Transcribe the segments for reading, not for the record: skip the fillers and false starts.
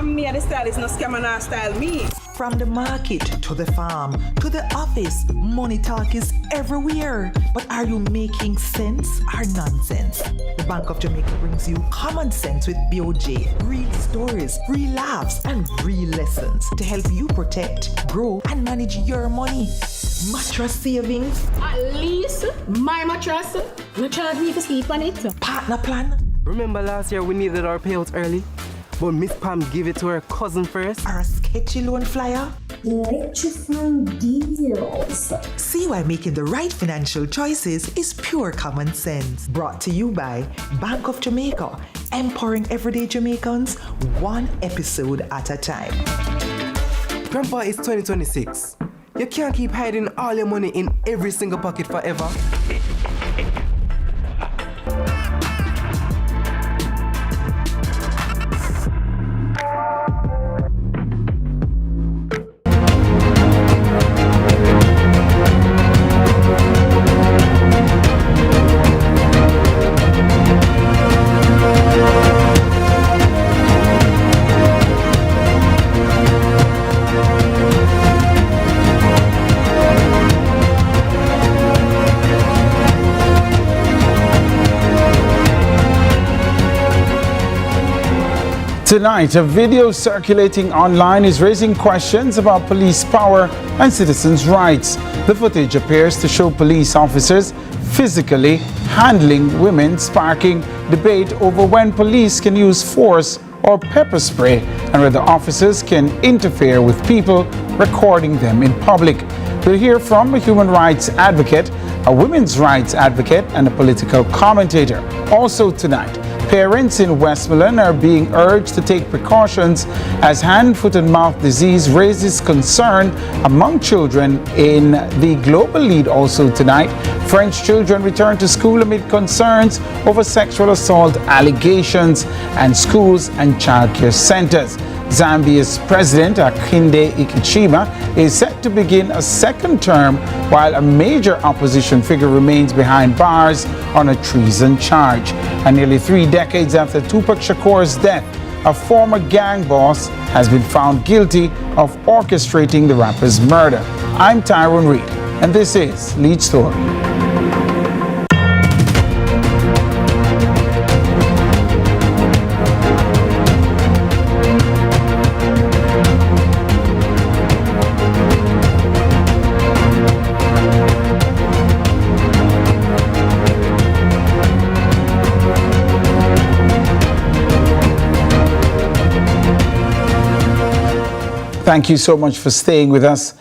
I'm me, the stylist, no scam and not style me. From the market to the farm to the office, money talk is everywhere. But are you making sense or nonsense? The Bank of Jamaica brings you common sense with BOJ. Real stories, real laughs, and real lessons to help you protect, grow, and manage your money. Mattress savings. At least my mattress, no charge me to sleep on it. Partner plan. Remember last year we needed our payouts early? But Miss Pam gave it to her cousin first. Or a sketchy loan flyer. Electrifying deals. See why making the right financial choices is pure common sense. Brought to you by Bank of Jamaica, empowering everyday Jamaicans one episode at a time. Grandpa, it's 2026. You can't keep hiding all your money in every single pocket forever. Tonight, a video circulating online is raising questions about police power and citizens' rights. The footage appears to show police officers physically handling women, sparking debate over when police can use force or pepper spray and whether officers can interfere with people recording them in public. We'll hear from a human rights advocate, a women's rights advocate, and a political commentator. Also tonight, parents in Westmoreland are being urged to take precautions as hand, foot and mouth disease raises concern among children in the global lead. Also tonight, French children return to school amid concerns over sexual assault allegations and schools and childcare centers. Zambia's President Hakainde Hichilema is set to begin a second term while a major opposition figure remains behind bars on a treason charge. And nearly 3 decades after Tupac Shakur's death, a former gang boss has been found guilty of orchestrating the rapper's murder. I'm Tyrone Reed, and this is Lead Story. Thank you so much for staying with us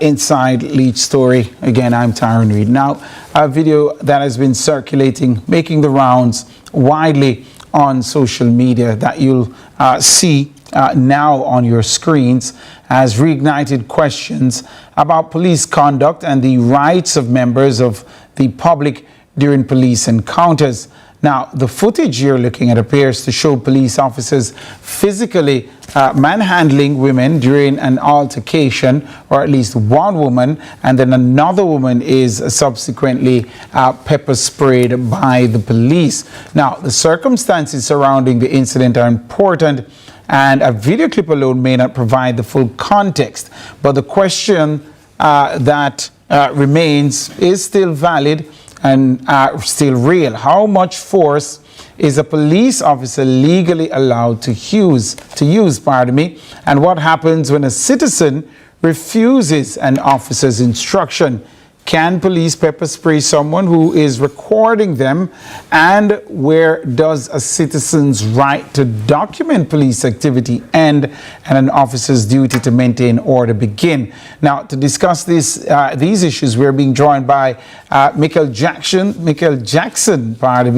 inside Lead Story. Again, I'm Tyrone Reed. Now, a video that has been circulating, making the rounds widely on social media that you'll see now on your screens has reignited questions about police conduct and the rights of members of the public during police encounters. Now, the footage you're looking at appears to show police officers physically manhandling women during an altercation, or at least one woman, and then another woman is subsequently pepper sprayed by the police. Now, the circumstances surrounding the incident are important, and a video clip alone may not provide the full context, but the question that remains is still valid and still real. How much force is a police officer legally allowed to use, and what happens when a citizen refuses an officer's instruction? Can police pepper spray someone who is recording them? And where does a citizen's right to document police activity end and an officer's duty to maintain order begin? Now, to discuss these issues, we're being joined by Mikkel Jackson.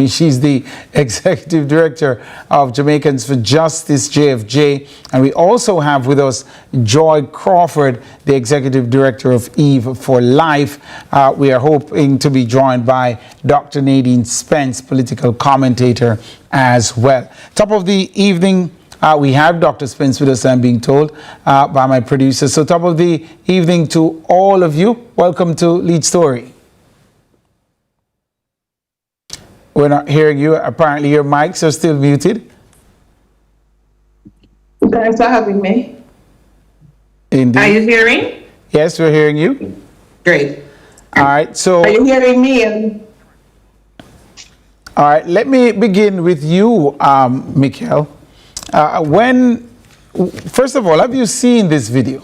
She's the Executive Director of Jamaicans for Justice, JFJ. And we also have with us Joy Crawford, the Executive Director of Eve for Life. We are hoping to be joined by Dr. Nadine Spence, political commentator as well. Top of the evening, we have Dr. Spence with us, I'm being told, by my producer. So top of the evening to all of you. Welcome to Lead Story. We're not hearing you. Apparently your mics are still muted. Thanks for having me. Indeed. Are you hearing? Yes, we're hearing you. Great. All right, so... Are you hearing me? All right, let me begin with you, Mikhail. First of all, have you seen this video?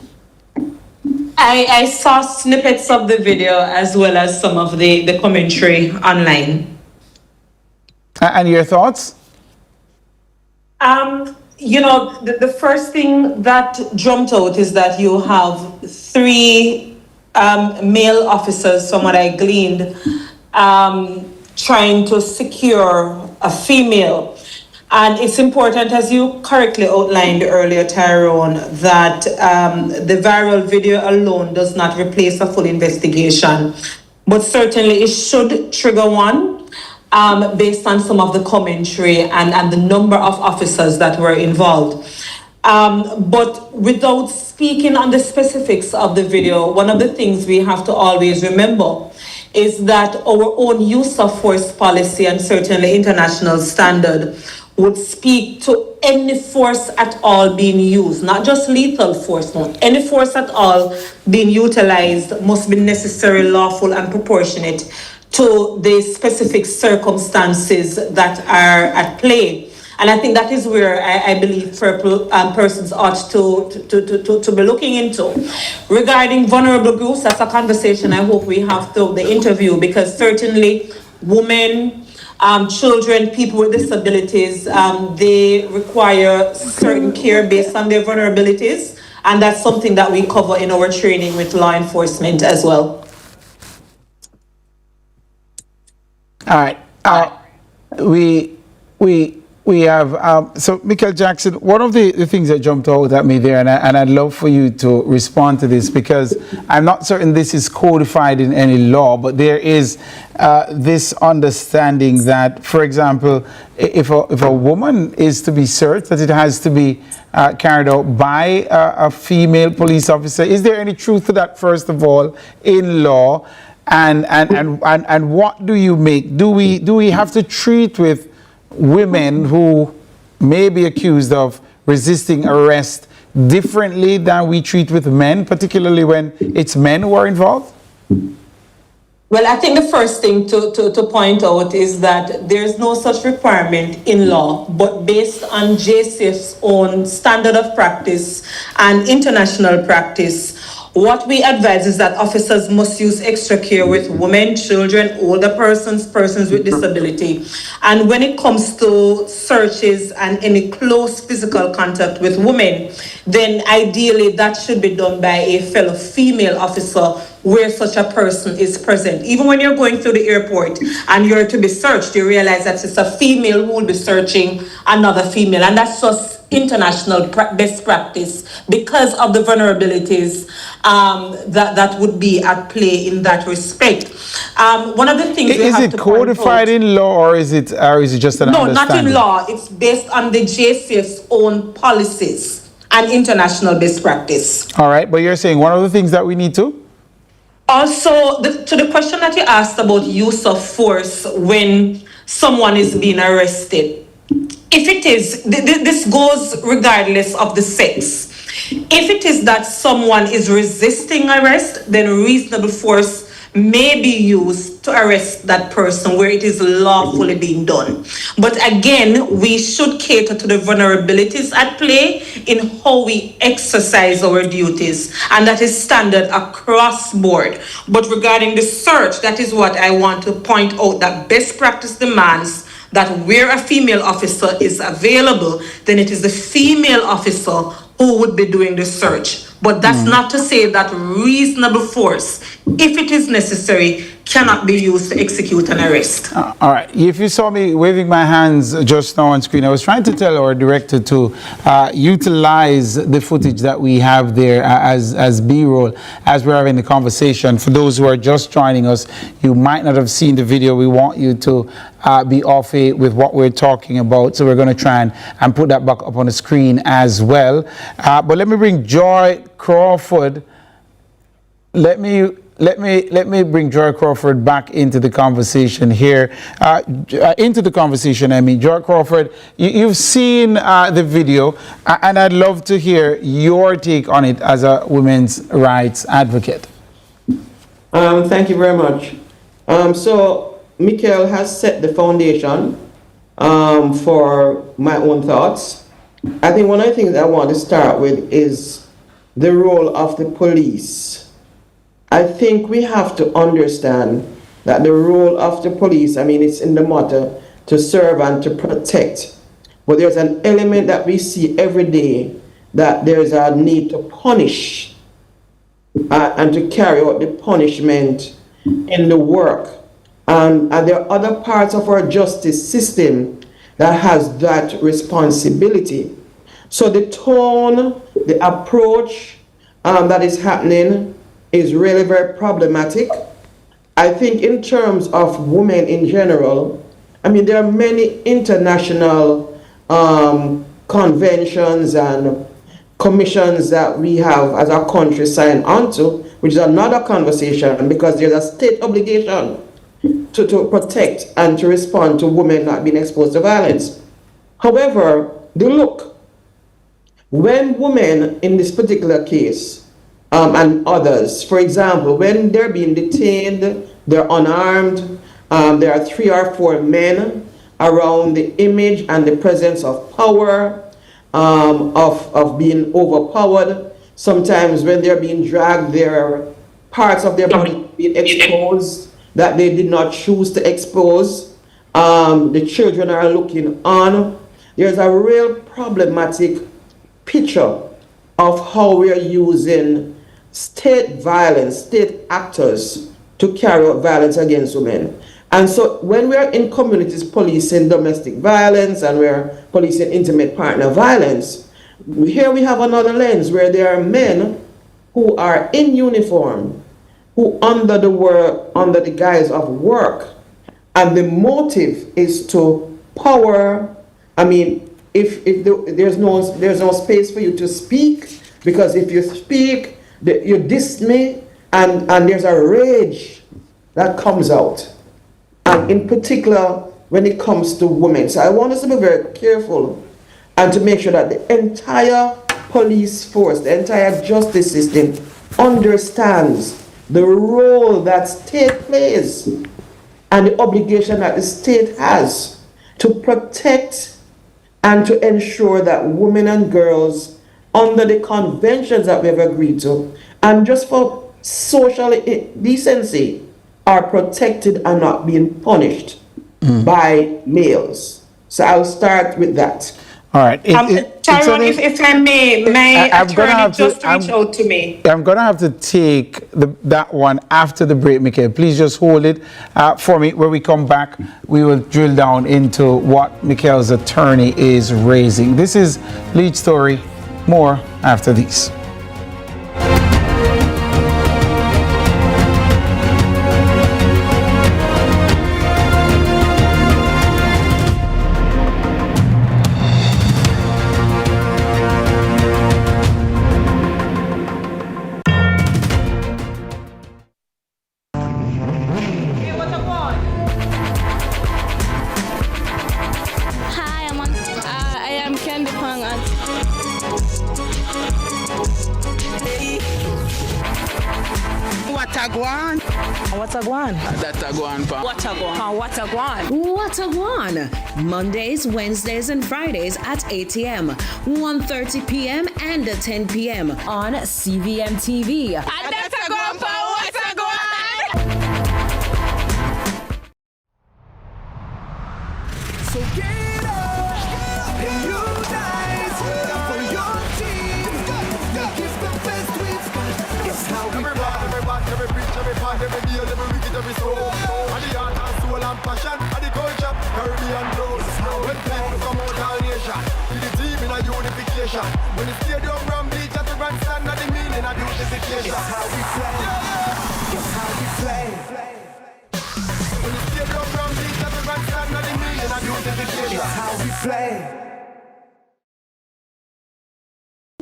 I saw snippets of the video as well as some of the commentary online. And your thoughts? You know, the first thing that jumped out is that you have 3 male officers, from what I gleaned, trying to secure a female. And it's important, as you correctly outlined earlier, Tyrone, that the viral video alone does not replace a full investigation. But certainly it should trigger one based on some of the commentary and the number of officers that were involved. But without speaking on the specifics of the video, one of the things we have to always remember is that our own use of force policy and certainly international standard would speak to any force at all being used, not just lethal force, no, any force at all being utilized must be necessary, lawful, and proportionate to the specific circumstances that are at play. And I think that is where I believe persons ought to be looking into. Regarding vulnerable groups, that's a conversation I hope we have through the interview, because certainly women, children, people with disabilities, they require certain care based on their vulnerabilities. And that's something that we cover in our training with law enforcement as well. All right. We have, so Michael Jackson, one of the things that jumped out at me there, and I'd love for you to respond to this, because I'm not certain this is codified in any law, but there is this understanding that, for example, if a woman is to be searched, that it has to be carried out by a female police officer. Is there any truth to that, first of all, in law? And what do you make? Do we have to treat with women who may be accused of resisting arrest differently than we treat with men, particularly when it's men who are involved? Well, I think the first thing to point out is that there's no such requirement in law, but based on JCF's own standard of practice and international practice, what we advise is that officers must use extra care with women, children, older persons, persons with disability. And when it comes to searches and any close physical contact with women, then ideally that should be done by a fellow female officer where such a person is present. Even when you're going through the airport and you're to be searched, you realize that it's a female who will be searching another female. And that's just international best practice because of the vulnerabilities that would be at play in that respect. One of the things is it codified in law, or is it just an understanding? No, not in law. It's based on the JCF's own policies and international best practice. All right, but you're saying one of the things that we need to? Also, to the question that you asked about use of force when someone is being arrested, if it is, this goes regardless of the sex. If it is that someone is resisting arrest, then reasonable force may be used to arrest that person where it is lawfully being done. But again, we should cater to the vulnerabilities at play in how we exercise our duties, and that is standard across board. But regarding the search, that is what I want to point out, that best practice demands that where a female officer is available, then it is the female officer who would be doing the search. But that's not to say that reasonable force, if it is necessary, cannot be used to execute an arrest. All right. If you saw me waving my hands just now on screen, I was trying to tell our director to utilize the footage that we have there as B-roll as we're having the conversation. For those who are just joining us, you might not have seen the video. We want you to be off with what we're talking about. So we're going to try and put that back up on the screen as well. But let me bring Joy Crawford. Let me let me bring Joy Crawford back into the conversation here. Joy Crawford, you've seen the video, and I'd love to hear your take on it as a women's rights advocate. Thank you very much. So Michael has set the foundation for my own thoughts. I think one of the things I want to start with is the role of the police. I think we have to understand that the role of the police, I mean, it's in the motto to serve and to protect. But there's an element that we see every day that there's a need to punish and to carry out the punishment in the work. And there are other parts of our justice system that has that responsibility. So the tone, the approach that is happening is really very problematic. I think in terms of women in general, I mean, there are many international conventions and commissions that we have as a country signed onto, which is another conversation, because there's a state obligation to protect and to respond to women not being exposed to violence. However, look, when women in this particular case and others, for example, when they're being detained, they're unarmed, there are 3 or 4 men around the image and the presence of power, of being overpowered. Sometimes when they're being dragged, there are parts of their body being exposed that they did not choose to expose. The children are looking on. There's a real problematic picture of how we are using state violence, state actors to carry out violence against women. And so when we're in communities policing domestic violence and we're policing intimate partner violence, here we have another lens where there are men who are in uniform, who under the guise of work, and the motive is to power. I mean, if there's no space for you to speak, because if you speak, you diss me, and there's a rage that comes out. And in particular, when it comes to women. So I want us to be very careful and to make sure that the entire police force, the entire justice system understands the role that state plays and the obligation that the state has to protect and to ensure that women and girls, under the conventions that we have agreed to, and just for social decency, are protected and not being punished by males. So I'll start with that. All right. Tyrone, if I may, attorney just reach out to me. I'm going to have to take that one after the break, Michael. Please just hold it for me. When we come back, we will drill down into what Michael's attorney is raising. This is Lead Story. More after these. Watagwan. Mondays, Wednesdays, and Fridays at 8 a.m., 1:30 p.m., and 10 p.m. on CVM TV. So get up and unite for your team. Give the best we've got. It's how we every preach, every part, every deal, every wicked, every soul. And the heart and soul and passion, and the culture, Caribbean flows. When people come out all nation, to the team in a unification. When the stadium ram bleach at the grandstand, and the meaning of unification. It's how we play. It's how we play. When the stadium ram bleach at the grandstand, and the meaning of unification. It's how we play.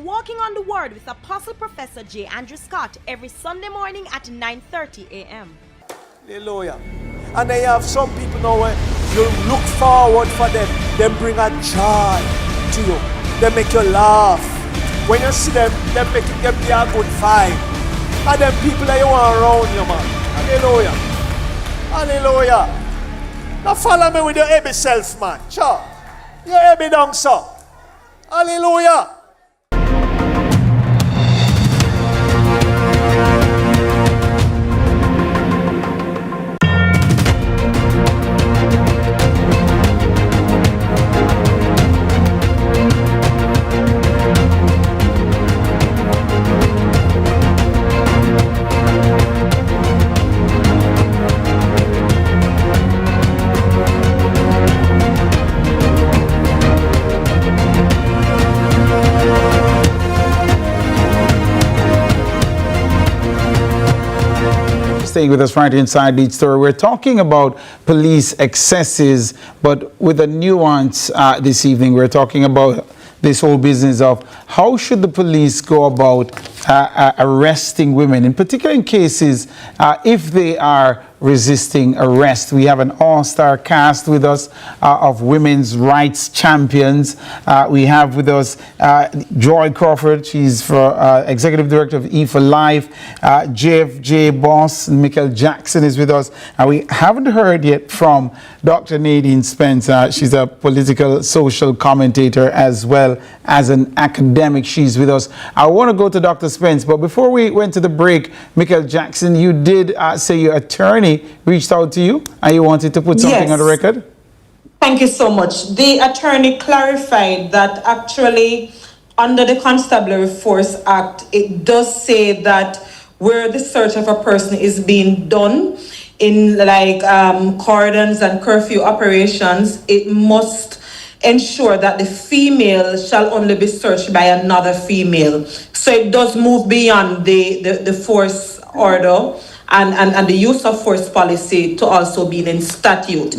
Walking on the Word with Apostle Professor J. Andrew Scott every Sunday morning at 9:30 a.m. Hallelujah. And then you have some people now where you look forward for them. They bring a joy to you. They make you laugh. When you see them, they make you give you a good vibe. And them people that you want around you, man. Hallelujah. Hallelujah. Now follow me with your heavy self, man. Sure. You heavy down, sir. Hallelujah. Staying with us right inside Lead Story, we're talking about police excesses, but with a nuance this evening. We're talking about this whole business of how should the police go about arresting women, in particular in cases if they are resisting arrest. We have an all-star cast with us of women's rights champions. We have with us Joy Crawford. She's Executive Director of E for Life. JFJ Boss, Michael Jackson is with us. And we haven't heard yet from Dr. Nadine Spence. She's a political social commentator as well as an academic. She's with us. I want to go to Dr. Spence, but before we went to the break, Michael Jackson, you did say your attorney reached out to you and you wanted to put something on the record? Thank you so much. The attorney clarified that actually under the Constabulary Force Act, it does say that where the search of a person is being done in like cordons and curfew operations, it must ensure that the female shall only be searched by another female. So it does move beyond the force order and the use of force policy to also be in statute.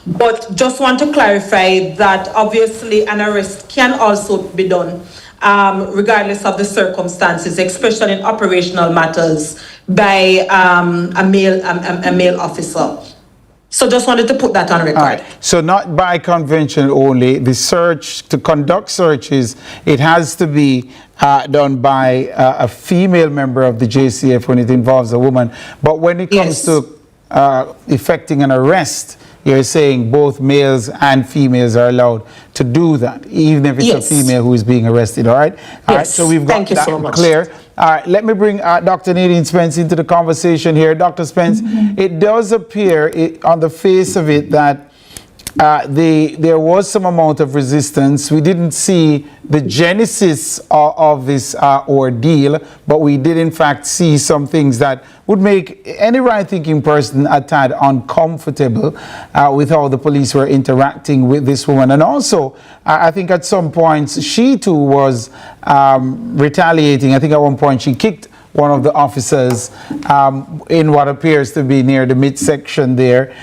But just want to clarify that obviously an arrest can also be done regardless of the circumstances, especially in operational matters by a male officer. So just wanted to put that on record. Right. So not by convention only, the search, to conduct searches, it has to be done by a female member of the JCF when it involves a woman. But when it comes to effecting an arrest, you're saying both males and females are allowed to do that, even if it's a female who is being arrested, all right? All right, so we've got that so clear. All right, let me bring Dr. Nadine Spence into the conversation here. Dr. Spence, it does appear on the face of it that there was some amount of resistance. We didn't see the genesis of this ordeal, but we did in fact see some things that would make any right-thinking person a tad uncomfortable with how the police were interacting with this woman. And also, I think at some points, she too was retaliating. I think at one point she kicked one of the officers in what appears to be near the midsection there.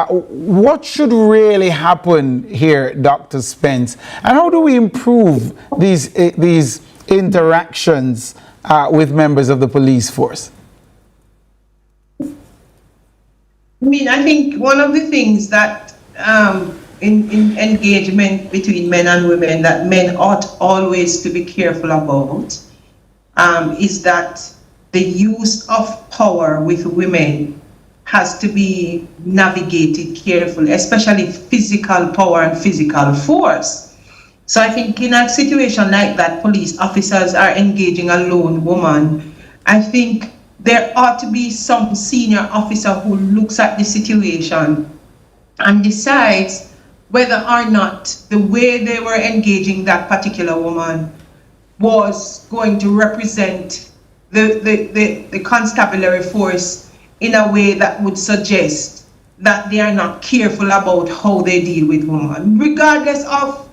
What should really happen here, Dr. Spence? And how do we improve these interactions with members of the police force? I mean, I think one of the things that in engagement between men and women that men ought always to be careful about is that the use of power with women has to be navigated carefully, especially physical power and physical force. So I think in a situation like that, police officers are engaging a lone woman. I think there ought to be some senior officer who looks at the situation and decides whether or not the way they were engaging that particular woman was going to represent the constabulary force in a way that would suggest that they are not careful about how they deal with women, regardless of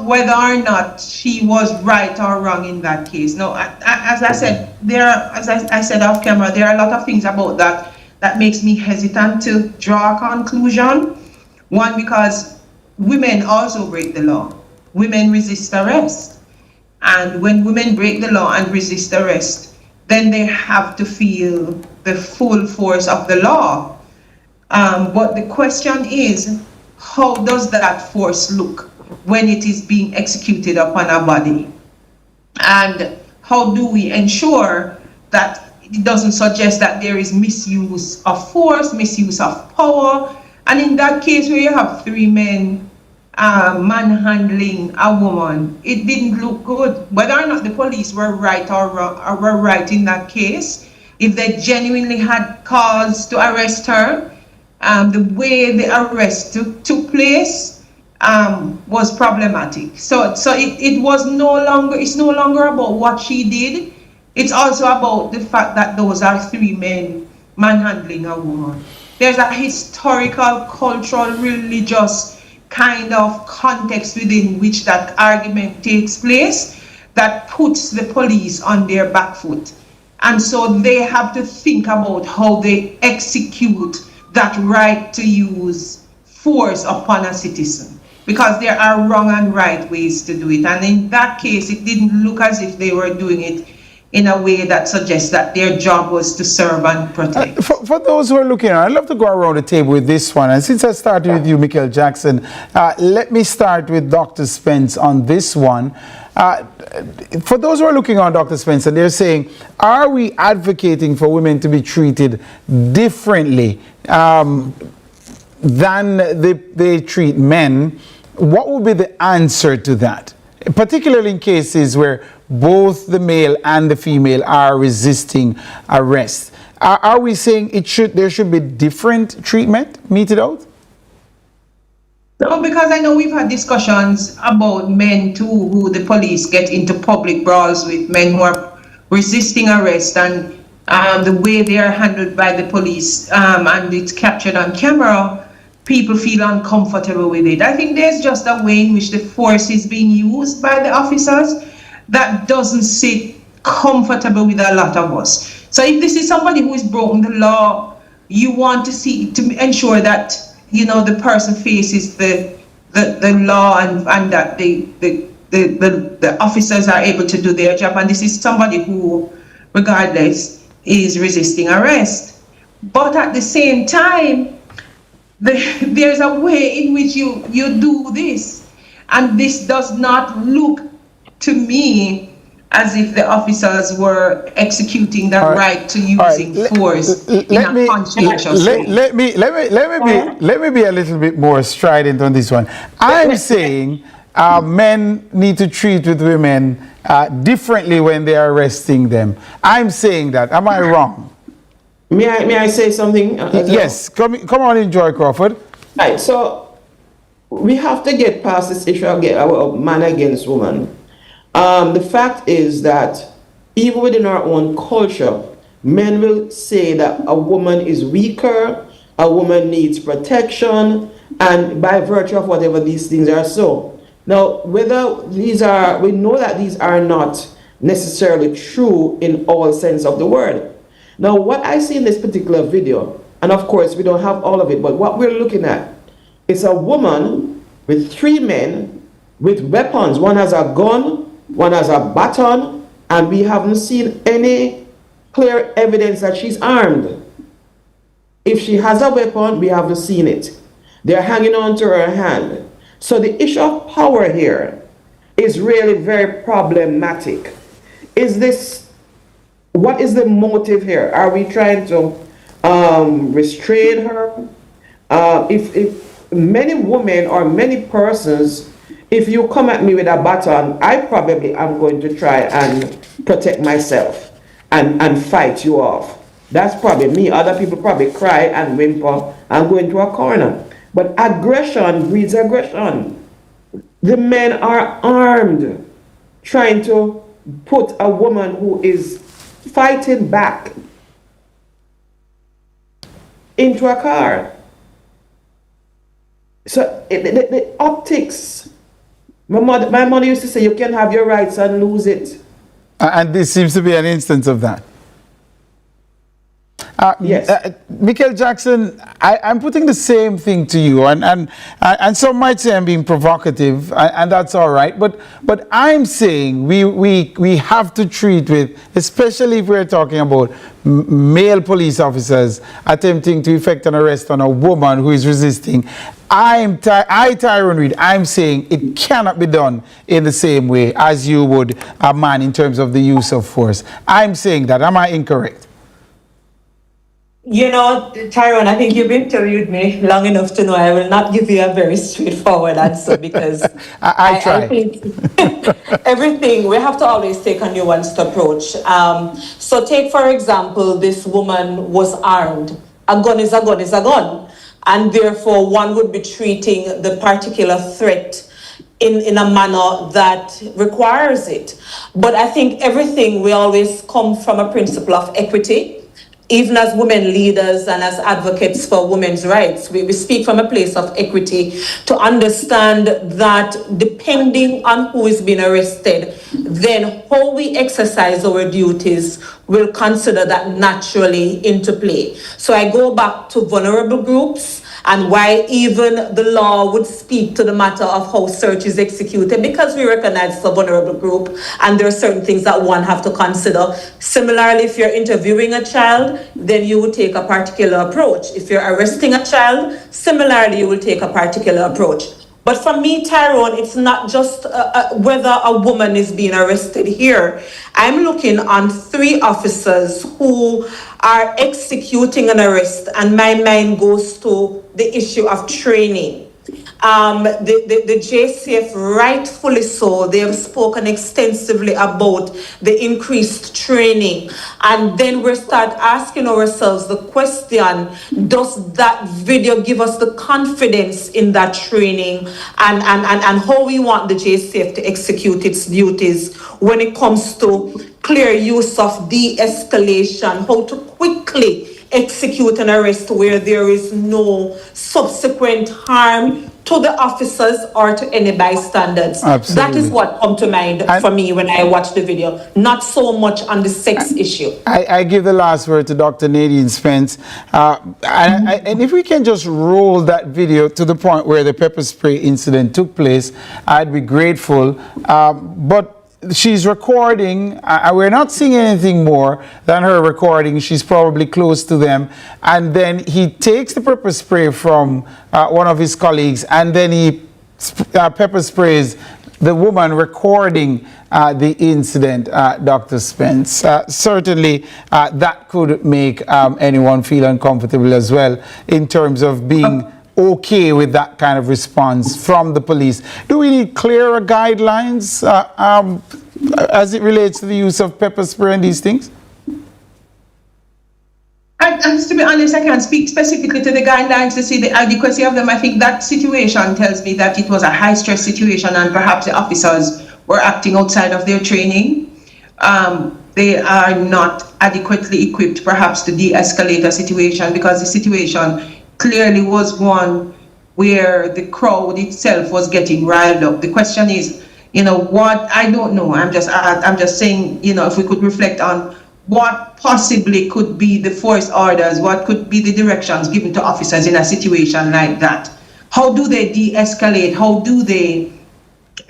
whether or not she was right or wrong in that case. Now, as I said, as I said off camera, there are a lot of things about that makes me hesitant to draw a conclusion. One, because women also break the law. Women resist arrest. And when women break the law and resist arrest, then they have to feel the full force of the law. But the question is, how does that force look when it is being executed upon a body? And how do we ensure that it doesn't suggest that there is misuse of force, misuse of power? And in that case where you have 3 men manhandling a woman, it didn't look good. Whether or not the police were right or wrong, or were right in that case, if they genuinely had cause to arrest her, the way the arrest took place was problematic. So it was it's no longer about what she did. It's also about the fact that those are 3 men manhandling a woman. There's a historical, cultural, religious kind of context within which that argument takes place that puts the police on their back foot. And so they have to think about how they execute that right to use force upon a citizen, because there are wrong and right ways to do it. And in that case, it didn't look as if they were doing it in a way that suggests that their job was to serve and protect. For those who are looking, I'd love to go around the table with this one. And since I started with you, Michael Jackson, let me start with Dr. Spence on this one. For those who are looking on Dr. Spence, and they're saying, are we advocating for women to be treated differently than they treat men? What would be the answer to that? Particularly in cases where both the male and the female are resisting arrest. Are we saying there should be different treatment meted out? No, because I know we've had discussions about men too, who the police get into public brawls with, men who are resisting arrest, and the way they are handled by the police, and it's captured on camera, people feel uncomfortable with it. I think there's just a way in which the force is being used by the officers that doesn't sit comfortable with a lot of us. So if this is somebody who has broken the law, you want to ensure that, you know, the person faces the law, and that the officers are able to do their job. And this is somebody who, regardless, is resisting arrest. But at the same time, there's a way in which you do this, and this does not look to me as if the officers were executing the right to using force in a controversial state. Let me be a little bit more strident on this one. I'm saying men need to treat with women differently when they are arresting them. I'm saying that. Am I wrong? May I say something? Yes. Come on in, Joy Crawford. Right. So we have to get past this issue of man against woman. The fact is that even within our own culture, men will say that a woman is weaker, a woman needs protection, and by virtue of whatever these things are so. Now, whether these are, we know that these are not necessarily true in all sense of the word. Now, what I see in this particular video, and of course we don't have all of it, but what we're looking at is a woman with 3 men with weapons. One has a gun, one has a baton, and we haven't seen any clear evidence that she's armed. If she has a weapon, we haven't seen it. They're hanging on to her hand. So the issue of power here is really very problematic. What is the motive here? Are we trying to restrain her? If many women or many persons, if you come at me with a baton, I probably am going to try and protect myself and fight you off. That's probably me. Other people probably cry and whimper and go into a corner. But aggression breeds aggression. The men are armed, trying to put a woman who is fighting back into a car. So the optics, my mother used to say, you can have your rights and lose it. And this seems to be an instance of that. Yes. Michael Jackson, I'm putting the same thing to you, and some might say I'm being provocative, and that's all right. But I'm saying we have to treat with, especially if we're talking about male police officers attempting to effect an arrest on a woman who is resisting. Tyrone Reed, I'm saying it cannot be done in the same way as you would a man in terms of the use of force. I'm saying that. Am I incorrect? You know, Tyrone, I think you've interviewed me long enough to know I will not give you a very straightforward answer because I try. I think everything, we have to always take a nuanced approach. So take, for example, this woman was armed. A gun is a gun is a gun. And therefore, one would be treating the particular threat in a manner that requires it. But I think everything, we always come from a principle of equity. Even as women leaders and as advocates for women's rights, we speak from a place of equity to understand that depending on who is being arrested, then how we exercise our duties will consider that naturally into play. So I go back to vulnerable groups and why even the law would speak to the matter of how search is executed, because we recognize it's a vulnerable group and there are certain things that one have to consider. Similarly, if you're interviewing a child, then you would take a particular approach. If you're arresting a child, similarly, you will take a particular approach. But for me, Tyrone, it's not just whether a woman is being arrested here. I'm looking on 3 officers who are executing an arrest, and my mind goes to the issue of training. The JCF, rightfully so, they have spoken extensively about the increased training. And then we start asking ourselves the question, does that video give us the confidence in that training and how we want the JCF to execute its duties when it comes to clear use of de-escalation, how to quickly execute an arrest where there is no subsequent harm to the officers or to any bystanders. Absolutely. That is what come to mind for me when I watch the video, not so much on the sex issue. I give the last word to Dr. Nadine Spence. And if we can just roll that video to the point where the pepper spray incident took place, I'd be grateful. But she's recording, we're not seeing anything more than her recording. She's probably close to them. And then he takes the pepper spray from one of his colleagues, and then he pepper sprays the woman recording the incident, Dr. Spence. Certainly, that could make anyone feel uncomfortable as well in terms of being okay with that kind of response from the police. Do we need clearer guidelines as it relates to the use of pepper spray and these things? And to be honest, I can't speak specifically to the guidelines to see the adequacy of them. I think that situation tells me that it was a high-stress situation and perhaps the officers were acting outside of their training. They are not adequately equipped perhaps to de-escalate a situation, because the situation clearly was one where the crowd itself was getting riled up. The question is, what, I don't know. I'm just saying, if we could reflect on what possibly could be the force orders, what could be the directions given to officers in a situation like that. How do they de-escalate? How do they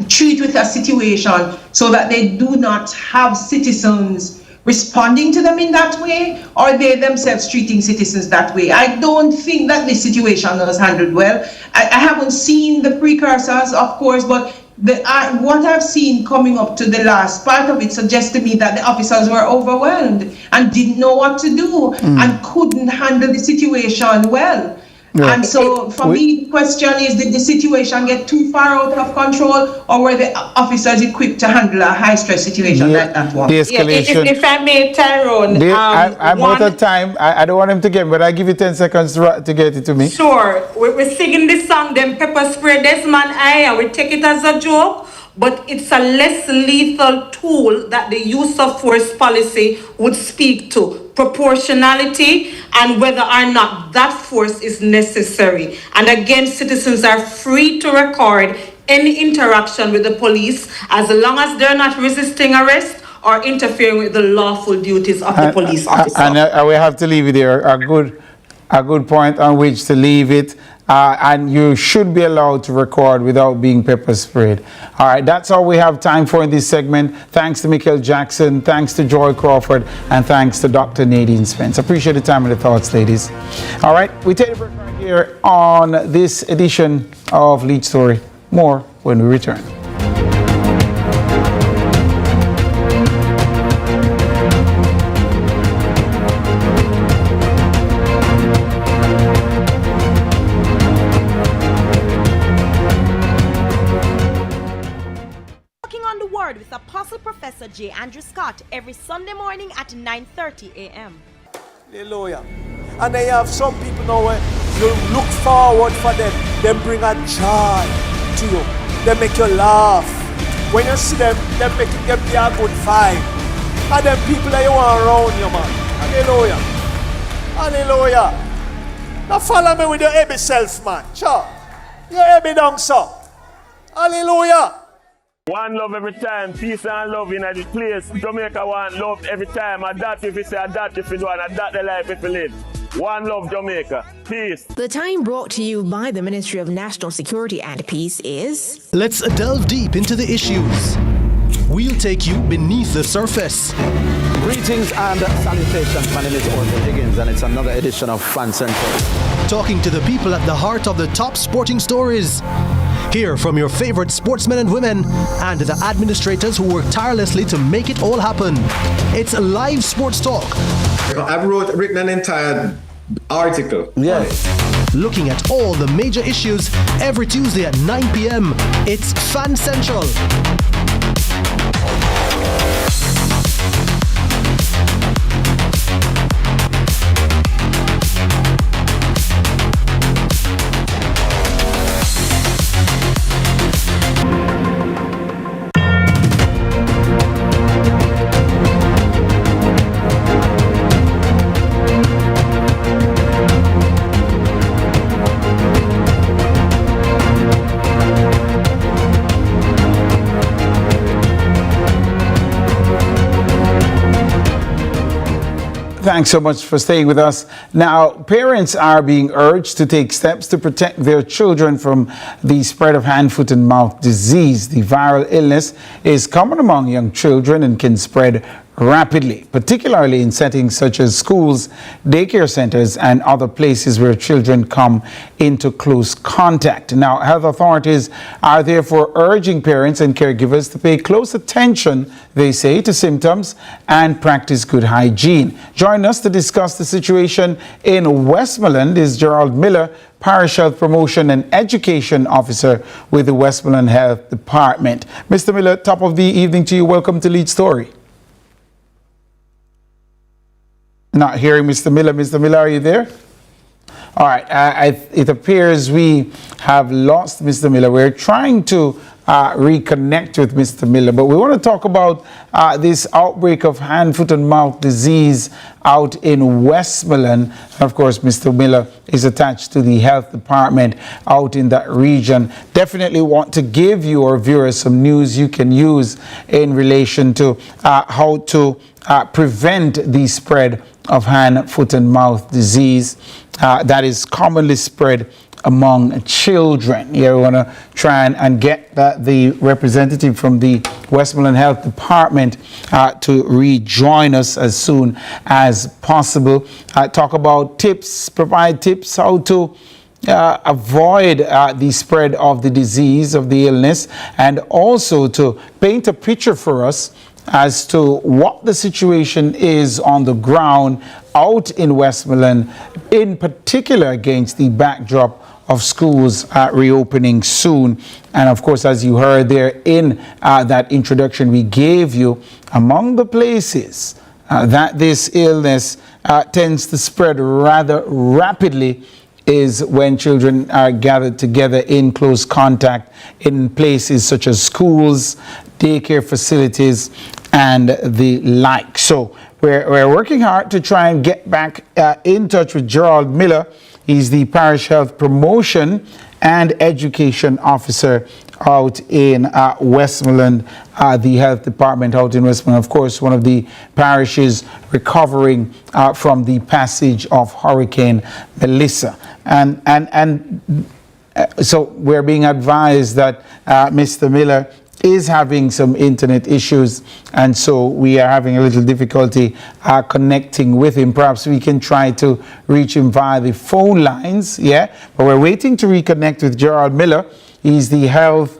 treat with a situation so that they do not have citizens responding to them in that way, or they themselves treating citizens that way? I don't think that this situation was handled well. I haven't seen the precursors, of course, but what I've seen coming up to the last part of it suggests to me that the officers were overwhelmed and didn't know what to do and couldn't handle the situation well. Yeah. And so for me, the question is, did the situation get too far out of control, or were the officers equipped to handle a high-stress situation like that one? The escalation. If I may, Tyrone. I'm out of time. I don't want him to get, but I give you 10 seconds to get it to me. Sure. We're singing this song, them pepper spray this man eye, and we take it as a joke. But it's a less lethal tool that the use of force policy would speak to. Proportionality and whether or not that force is necessary. And again, citizens are free to record any interaction with the police as long as they're not resisting arrest or interfering with the lawful duties of the police officer. And we have to leave it there. A good point on which to leave it. And you should be allowed to record without being pepper sprayed. All right, that's all we have time for in this segment. Thanks to Michael Jackson, thanks to Joy Crawford, and thanks to Dr. Nadine Spence. Appreciate the time and the thoughts, ladies. All right, we take a break right here on this edition of Lead Story. More when we return. With Apostle Professor J. Andrew Scott every Sunday morning at 9:30 a.m. Hallelujah. And then you have some people now where you look forward for them. They bring a joy to you. They make you laugh. When you see them, they make you give you a good vibe. And them people that you want around you, man. Hallelujah. Hallelujah. Now follow me with your heavy self, man. Sure. Your heavy down, sir. Hallelujah. One love every time, peace and love in the place. Jamaica one love every time. And that if you say, and that if you do, and that the life if you live. One love Jamaica. Peace. The time brought to you by the Ministry of National Security and Peace is... Let's delve deep into the issues. We'll take you beneath the surface. Greetings and salutations. My name is Orville Higgins and it's another edition of Fan Central. Talking to the people at the heart of the top sporting stories. Hear from your favorite sportsmen and women and the administrators who work tirelessly to make it all happen. It's live sports talk. I've written an entire article. Yes. Looking at all the major issues every Tuesday at 9 p.m. It's Fan Central. Thanks so much for staying with us. Now, parents are being urged to take steps to protect their children from the spread of hand, foot, and mouth disease. The viral illness is common among young children and can spread rapidly, particularly in settings such as schools, daycare centers, and other places where children come into close contact. Now, health authorities are therefore urging parents and caregivers to pay close attention, they say, to symptoms and practice good hygiene. Join us to discuss the situation in Westmoreland is Gerald Miller, Parish Health Promotion and Education Officer with the Westmoreland Health Department. Mr. Miller, top of the evening to you. Welcome to Lead Story. Not hearing Mr. Miller. Mr. Miller, are you there? All right. It appears we have lost Mr. Miller. We're trying to reconnect with Mr. Miller, but we want to talk about this outbreak of hand, foot, and mouth disease out in Westmoreland. Of course, Mr. Miller is attached to the health department out in that region. Definitely want to give your viewers some news you can use in relation to how to prevent the spread of hand, foot, and mouth disease that is commonly spread among children. Here we want to try and get the representative from the Westmoreland Health Department to rejoin us as soon as possible. Talk about tips, provide tips how to avoid the spread of the disease, of the illness, and also to paint a picture for us as to what the situation is on the ground out in Westmoreland, in particular against the backdrop of schools reopening soon. And of course, as you heard there in that introduction we gave you, among the places that this illness tends to spread rather rapidly is when children are gathered together in close contact in places such as schools, daycare facilities, and the like. So we're working hard to try and get back in touch with Gerald Miller. He's the Parish Health Promotion and Education Officer out in Westmoreland, the health department out in Westmoreland. Of course, one of the parishes recovering from the passage of Hurricane Melissa. So we're being advised that Mr. Miller is having some internet issues, and so we are having a little difficulty connecting with him. Perhaps we can try to reach him via the phone lines, but we're waiting to reconnect with Gerald Miller. He's the Health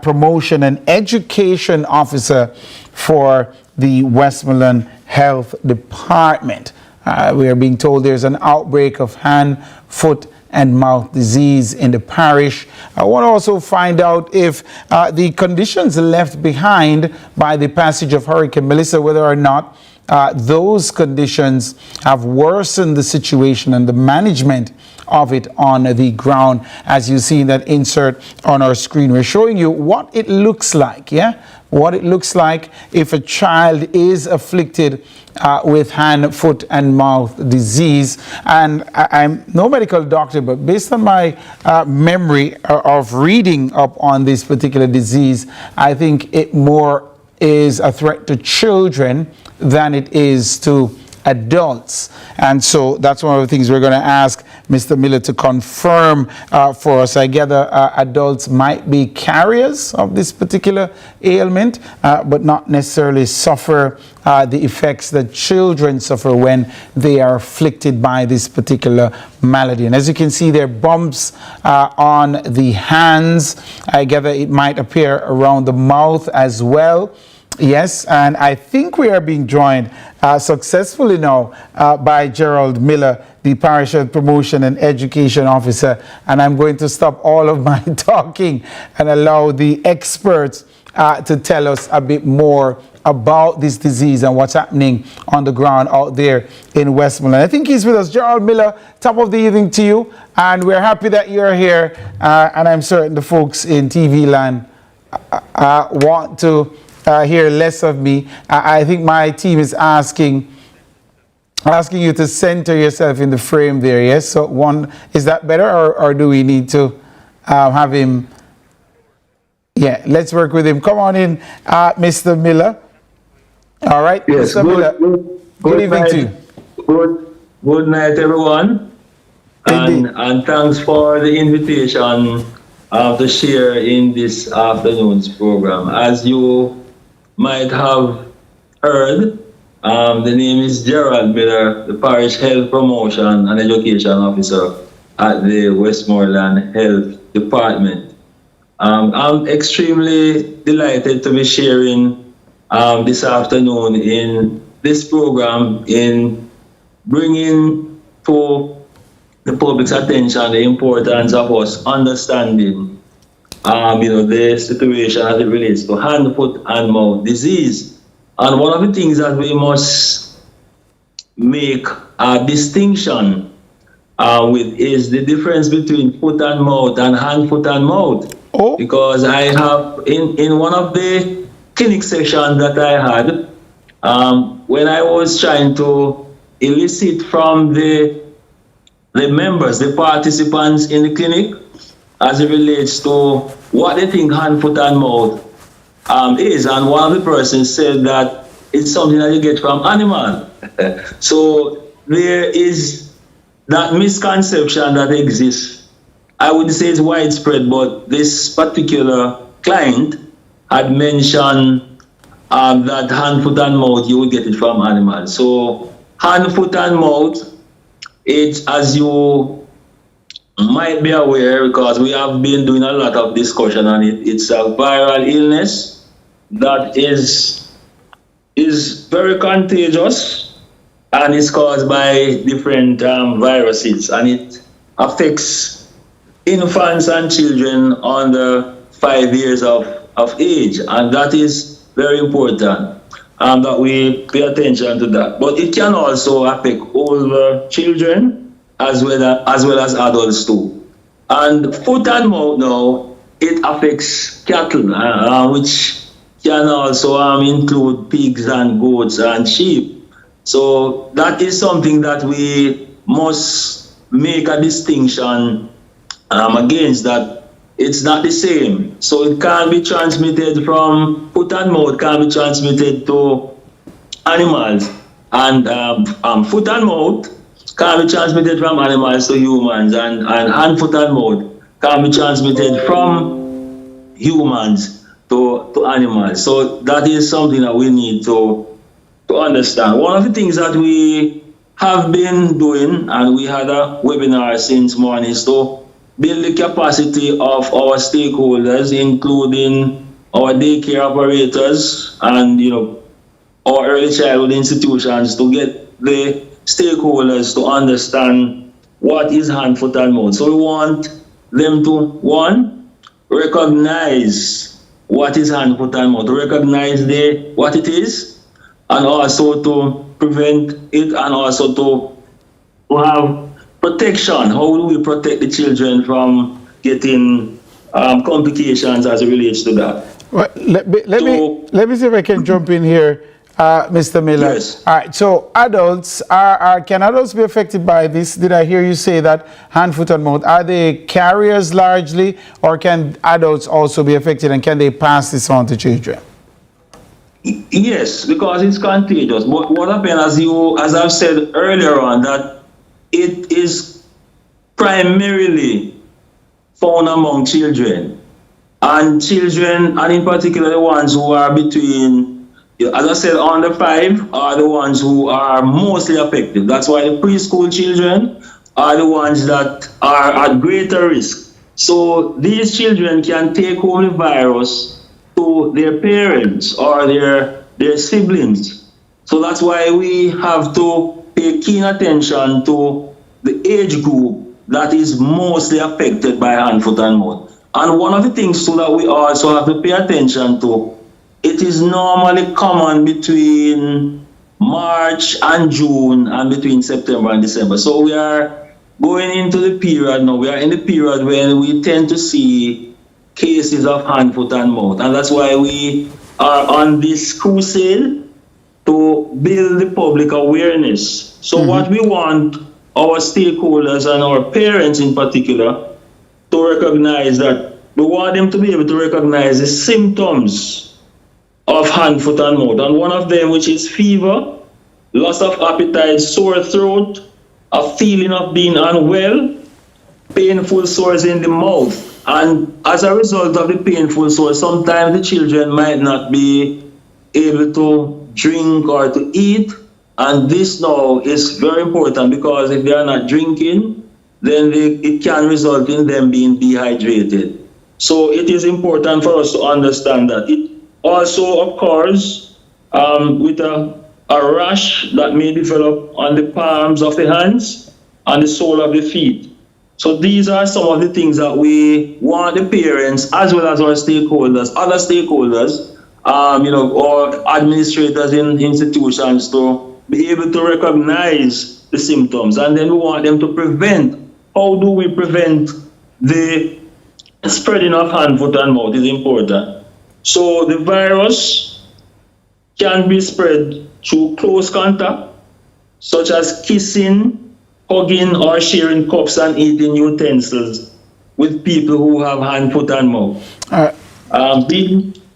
Promotion and Education Officer for the Westmoreland Health Department. We are being told there's an outbreak of hand, foot, and mouth disease in the parish. I want to also find out if the conditions left behind by the passage of Hurricane Melissa, whether or not those conditions have worsened the situation and the management of it on the ground. As you see in that insert on our screen, we're showing you what it looks like, what it looks like if a child is afflicted with hand, foot, and mouth disease. And I'm no medical doctor, but based on my memory of reading up on this particular disease, I think it more is a threat to children than it is to adults. And so that's one of the things we're going to ask Mr. Miller to confirm for us. I gather adults might be carriers of this particular ailment, but not necessarily suffer the effects that children suffer when they are afflicted by this particular malady. And as you can see, there are bumps on the hands. I gather it might appear around the mouth as well. Yes, and I think we are being joined successfully now by Gerald Miller, the Parish Health Promotion and Education Officer. And I'm going to stop all of my talking and allow the experts to tell us a bit more about this disease and what's happening on the ground out there in Westmoreland. I think he's with us. Gerald Miller, top of the evening to you. And we're happy that you're here. And I'm certain the folks in TV land want to hear less of me. I think my team is asking you to center yourself in the frame there. Yes. So one, is that better, or do we need to have him? Yeah, let's work with him. Come on in, Mr. Miller. All right, yes, Mr. Miller. Good evening to you. Good night, everyone. And thanks for the invitation to share in this afternoon's program. As you might have heard, the name is Gerald Miller, the Parish Health Promotion and Education Officer at the Westmoreland Health Department. I'm extremely delighted to be sharing this afternoon in this program in bringing to the public's attention the importance of us understanding the situation as it relates to hand, foot, and mouth disease. And one of the things that we must make a distinction with is the difference between foot and mouth and hand, foot, and mouth. Oh. Because I have, in one of the clinic sessions that I had, when I was trying to elicit from the members, the participants in the clinic, as it relates to what they think hand, foot, and mouth is. And one of the persons said that it's something that you get from animal. So there is that misconception that exists. I wouldn't say it's widespread, but this particular client had mentioned that hand, foot, and mouth, you will get it from animals. So hand, foot, and mouth, it's, as you might be aware, because we have been doing a lot of discussion on it, it's a viral illness that is very contagious and is caused by different viruses, and it affects infants and children under 5 years of age, and that is very important that we pay attention to that. But it can also affect older children as well as adults too. And foot and mouth now, it affects cattle, which can also include pigs and goats and sheep. So that is something that we must make a distinction against that. It's not the same. So it can't be transmitted from foot and mouth, can't be transmitted to animals. And foot and mouth can be transmitted from animals to humans, and hand, foot and mouth can be transmitted from humans to animals. So that is something that we need to understand. One of the things that we have been doing, and we had a webinar since morning, is to build the capacity of our stakeholders, including our daycare operators and our early childhood institutions, to get the stakeholders to understand what is hand, foot, and mouth. So we want them to, one, recognize what is hand, foot, and mouth, to recognize what it is, and also to prevent it, and also to have protection. How do we protect the children from getting complications as it relates to that? Well, let me see if I can jump in here, Mr. Miller. Yes. All right. So adults can adults be affected by this? Did I hear you say that hand, foot, and mouth? Are they carriers largely, or can adults also be affected, and can they pass this on to children? Yes, because it's contagious. But what happens, as I've said earlier on, that it is primarily found among children. And children, and in particular the ones who are between, as I said, under 5 are the ones who are mostly affected. That's why the preschool children are the ones that are at greater risk. So these children can take home the virus to their parents or their siblings. So that's why we have to pay keen attention to the age group that is mostly affected by hand, foot, and mouth. And one of the things too that we also have to pay attention to, it is normally common between March and June and between September and December. So we are going into the period now, we are in the period when we tend to see cases of hand, foot, and mouth. And that's why we are on this crusade to build the public awareness. So what we want our stakeholders and our parents in particular to recognize, that we want them to be able to recognize the symptoms of hand, foot, and mouth. And one of them, which is fever, loss of appetite, sore throat, a feeling of being unwell, painful sores in the mouth. And as a result of the painful sores, sometimes the children might not be able to drink or to eat. And this now is very important, because if they are not drinking, then it can result in them being dehydrated. So it is important for us to understand that. It also occurs with a rash that may develop on the palms of the hands and the sole of the feet. So these are some of the things that we want the parents, as well as our stakeholders, other stakeholders, or administrators in institutions, to be able to recognize the symptoms. And then we want them to prevent. How do we prevent the spreading of hand, foot, and mouth is important. So the virus can be spread through close contact, such as kissing, hugging, or sharing cups and eating utensils with people who have hand, foot, and mouth.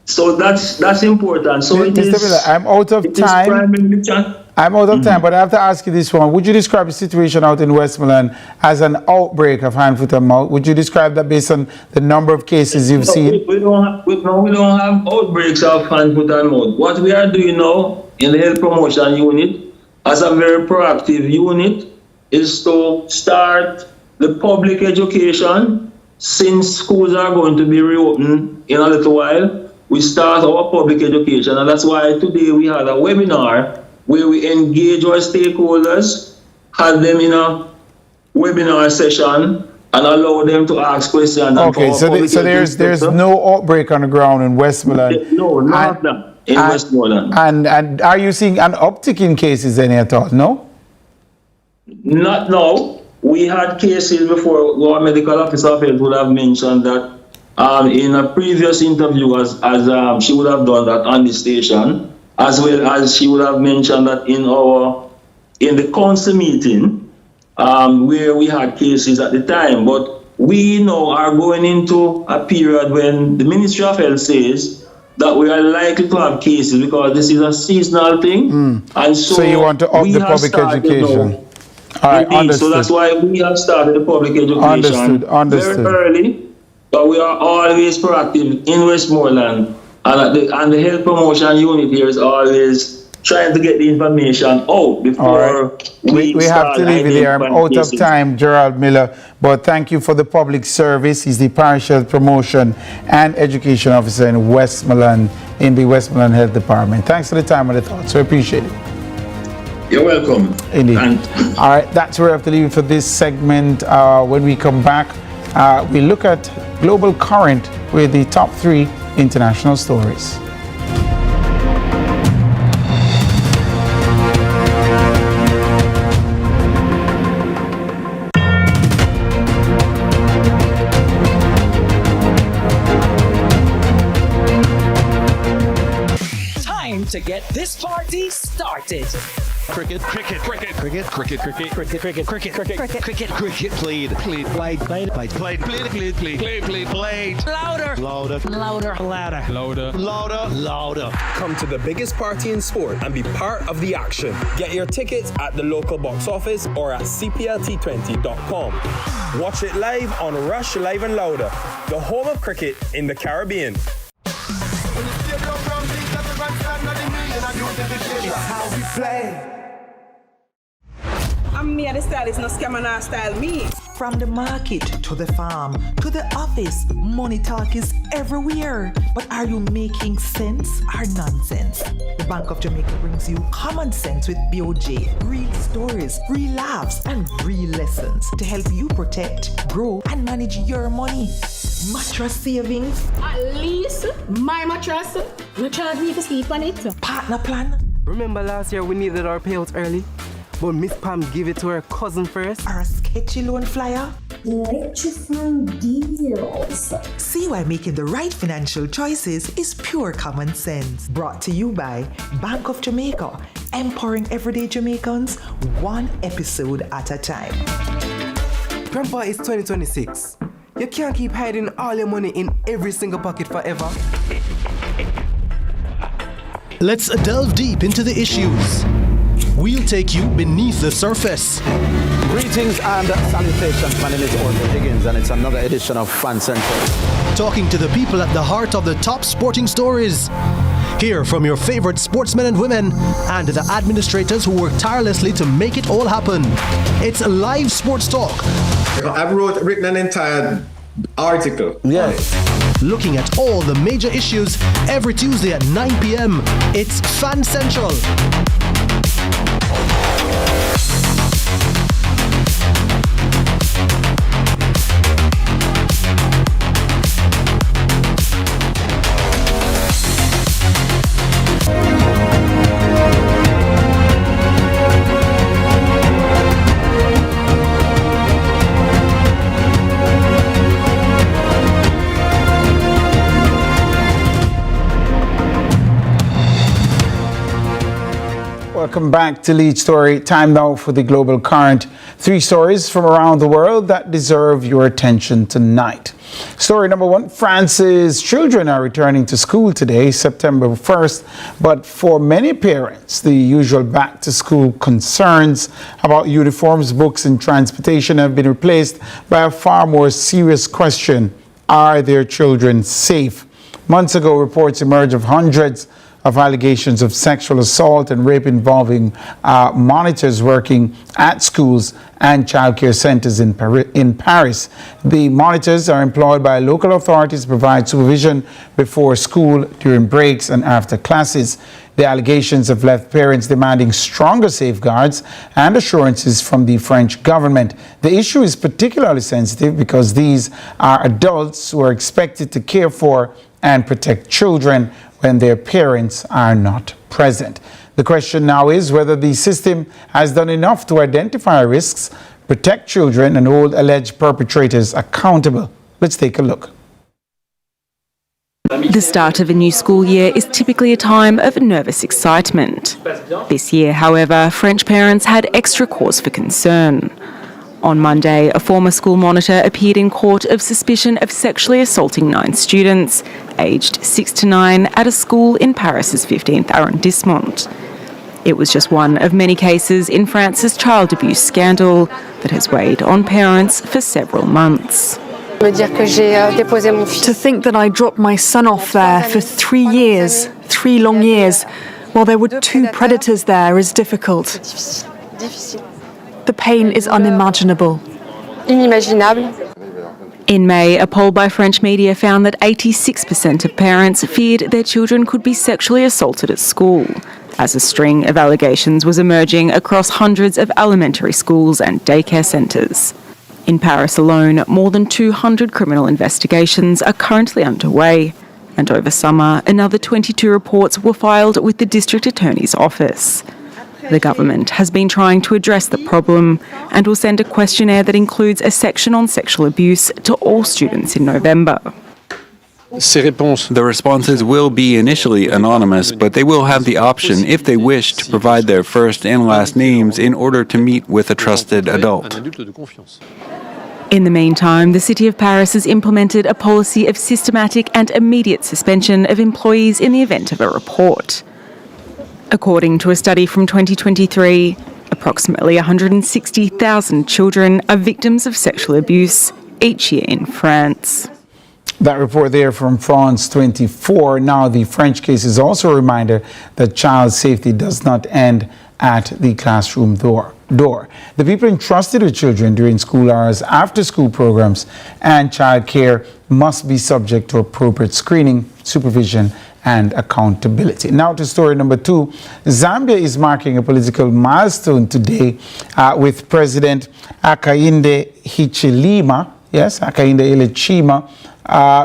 So that's important. So Mr. Miller, I'm out of time. I'm out of time, but I have to ask you this one. Would you describe the situation out in Westmoreland as an outbreak of hand, foot, and mouth? Would you describe that based on the number of cases you've seen? We don't have outbreaks of hand, foot, and mouth. What we are doing now in the health promotion unit, as a very proactive unit, is to start the public education. Since schools are going to be reopened in a little while, we start our public education. And that's why today we had a webinar where we engage our stakeholders, had them in a webinar session, and allow them to ask questions. Okay, so there's no outbreak on the ground in Westmoreland? No, not that in Westmoreland. And are you seeing an uptick in cases any at all? No? Not now. We had cases before. Our medical officer would have mentioned that in a previous interview, as she would have done that on the station, as well as she would have mentioned that in the council meeting, where we had cases at the time. But we now are going into a period when the Ministry of Health says that we are likely to have cases because this is a seasonal thing. And so you want to up the public education? All right, understood. So that's why we have started the public education very early, but we are always proactive in Westmoreland. And the health promotion unit here is always trying to get the information out before we have to leave it there. I'm out of time, Gerald Miller, but thank you for the public service. He's the Parish Health Promotion and Education Officer in Westmoreland, in the Westmoreland Health Department. Thanks for the time and the thoughts. We appreciate it. You're welcome. Indeed. All right, that's where I have to leave it for this segment. When we come back, we look at global current with the top 3 international stories. Time to get this party started. Cricket played. Louder. Come to the biggest party in sport and be part of the action. Get your tickets at the local box office or at cplt20.com. Watch it live on Rush Live and Louder, the home of cricket in the Caribbean. It's how we play. I'm me, the stylist, no scammer, no style me. From the market to the farm to the office, money talk is everywhere. But are you making sense or nonsense? The Bank of Jamaica brings you common sense with BOJ. Real stories, real laughs, and real lessons to help you protect, grow, and manage your money. Mattress savings. At least my mattress, no charge me to sleep on it. Partner plan. Remember last year we needed our payouts early? But Miss Pam gave it to her cousin first. Or a sketchy loan flyer. Electrifying deals. See why making the right financial choices is pure common sense. Brought to you by Bank of Jamaica, empowering everyday Jamaicans one episode at a time. Grandpa, it's 2026. You can't keep hiding all your money in every single pocket forever. Let's delve deep into the issues. We'll take you beneath the surface. Greetings and salutations. My name is Orville Higgins, and it's another edition of Fan Central. Talking to the people at the heart of the top sporting stories. Hear from your favorite sportsmen and women and the administrators who work tirelessly to make it all happen. It's live sports talk. I've written an entire article. Yes. Looking at all the major issues every Tuesday at 9 p.m. It's Fan Central. Welcome back to Lead Story. Time now for the global current. 3 stories from around the world that deserve your attention tonight. Story number 1, France's children are returning to school today, September 1st, but for many parents, the usual back-to-school concerns about uniforms, books, and transportation have been replaced by a far more serious question: are their children safe? Months ago, reports emerged of hundreds of allegations of sexual assault and rape involving monitors working at schools and childcare centers in Paris. The monitors are employed by local authorities to provide supervision before school, during breaks, and after classes. The allegations have left parents demanding stronger safeguards and assurances from the French government. The issue is particularly sensitive because these are adults who are expected to care for and protect children when their parents are not present. The question now is whether the system has done enough to identify risks, protect children, and hold alleged perpetrators accountable. Let's take a look. The start of a new school year is typically a time of nervous excitement. This year, however, French parents had extra cause for concern. On Monday, a former school monitor appeared in court of suspicion of sexually assaulting 9 students, aged 6 to 9, at a school in Paris's 15th arrondissement. It was just one of many cases in France's child abuse scandal that has weighed on parents for several months. To think that I dropped my son off there for 3 years, 3 long years, while there were 2 predators there is difficult. The pain is unimaginable. In May, a poll by French media found that 86% of parents feared their children could be sexually assaulted at school, as a string of allegations was emerging across hundreds of elementary schools and daycare centres. In Paris alone, more than 200 criminal investigations are currently underway, and over summer, another 22 reports were filed with the District Attorney's Office. The government has been trying to address the problem and will send a questionnaire that includes a section on sexual abuse to all students in November. The responses will be initially anonymous, but they will have the option, if they wish, to provide their first and last names in order to meet with a trusted adult. In the meantime, the City of Paris has implemented a policy of systematic and immediate suspension of employees in the event of a report. According to a study from 2023, approximately 160,000 children are victims of sexual abuse each year in France. That report there from France 24. Now, the French case is also a reminder that child safety does not end at the classroom door. The people entrusted with children during school hours, after-school programs, and childcare must be subject to appropriate screening, supervision, and accountability. Now to story number 2. Zambia is marking a political milestone today with President Hakainde Hichilema,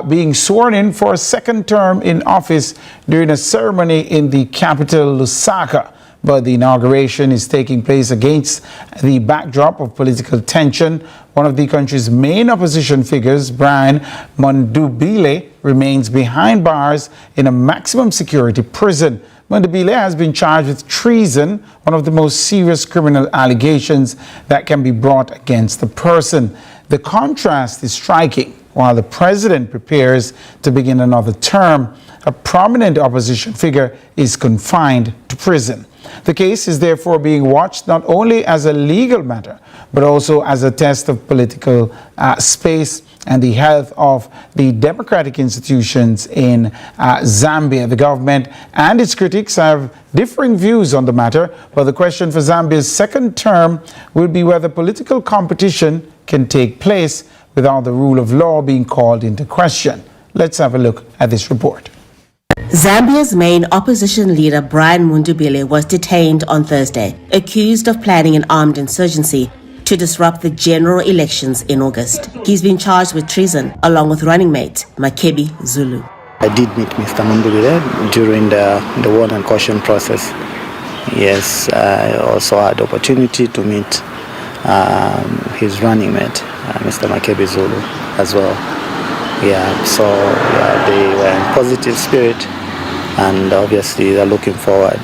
being sworn in for a second term in office during a ceremony in the capital, Lusaka. But the inauguration is taking place against the backdrop of political tension. One of the country's main opposition figures, Brian Mundubile, remains behind bars in a maximum security prison. Mundubile has been charged with treason, one of the most serious criminal allegations that can be brought against the person. The contrast is striking. While the president prepares to begin another term, a prominent opposition figure is confined to prison. The case is therefore being watched not only as a legal matter, but also as a test of political space and the health of the democratic institutions in Zambia. The government and its critics have differing views on the matter, but the question for Zambia's second term will be whether political competition can take place without the rule of law being called into question. Let's have a look at this report. Zambia's main opposition leader, Brian Mundubile, was detained on Thursday, accused of planning an armed insurgency to disrupt the general elections in August. He's been charged with treason, along with running mate Makebi Zulu. I did meet Mr. Mundubile during the warn and caution process. Yes, I also had the opportunity to meet his running mate, Mr. Makebi Zulu, as well. They were in positive spirit, and obviously they're looking forward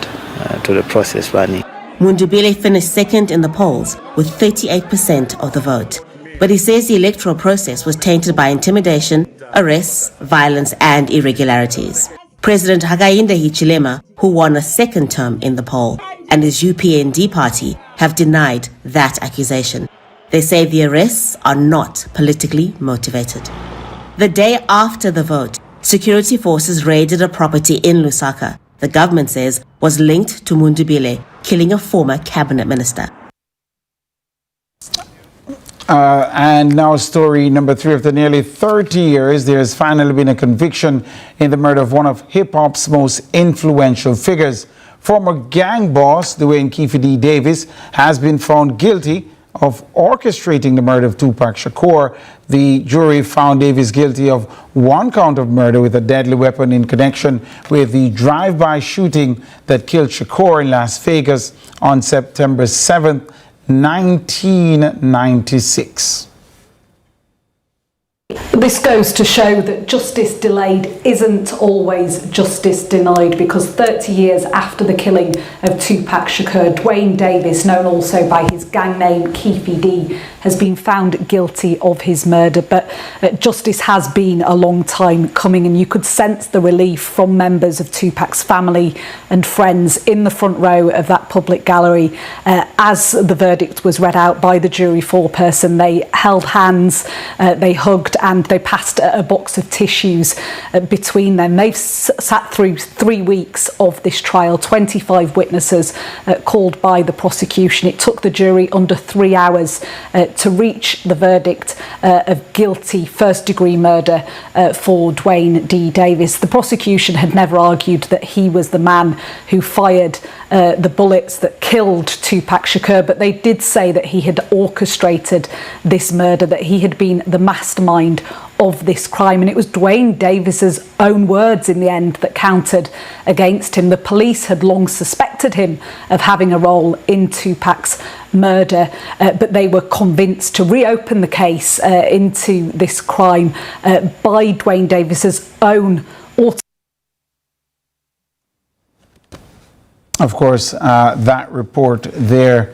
to the process running. Mundubile finished second in the polls with 38% of the vote. But he says the electoral process was tainted by intimidation, arrests, violence, and irregularities. President Hakainde Hichilema, who won a second term in the poll, and his UPND party have denied that accusation. They say the arrests are not politically motivated. The day after the vote, security forces raided a property in Lusaka, the government says was linked to Mundubile killing a former cabinet minister. And now story number 3. After nearly 30 years, there has finally been a conviction in the murder of one of hip-hop's most influential figures. Former gang boss Dwayne Keefe D. Davis has been found guilty of orchestrating the murder of Tupac Shakur. The jury found Davis guilty of 1 count of murder with a deadly weapon in connection with the drive-by shooting that killed Shakur in Las Vegas on September 7th, 1996. This goes to show that justice delayed isn't always justice denied, because 30 years after the killing of Tupac Shakur, Dwayne Davis, known also by his gang name Keefy D, has been found guilty of his murder. But justice has been a long time coming, and you could sense the relief from members of Tupac's family and friends in the front row of that public gallery as the verdict was read out by the jury foreperson. They held hands, they hugged, and they passed a box of tissues between them. They've sat through 3 weeks of this trial, 25 witnesses called by the prosecution. It took the jury under 3 hours to reach the verdict of guilty first-degree murder for Dwayne D. Davis. The prosecution had never argued that he was the man who fired the bullets that killed Tupac Shakur, but they did say that he had orchestrated this murder, that he had been the mastermind of this crime. And it was Dwayne Davis's own words in the end that counted against him. The police had long suspected him of having a role in Tupac's murder, but they were convinced to reopen the case into this crime by Dwayne Davis's own Of course, that report there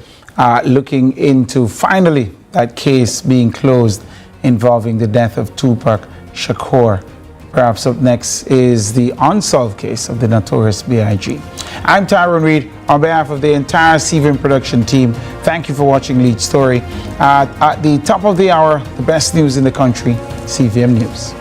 looking into finally that case being closed involving the death of Tupac Shakur. Perhaps up next is the unsolved case of the notorious B.I.G. I'm Tyrone Reed. On behalf of the entire CVM production team, thank you for watching Lead Story. At the top of the hour, the best news in the country, CVM News.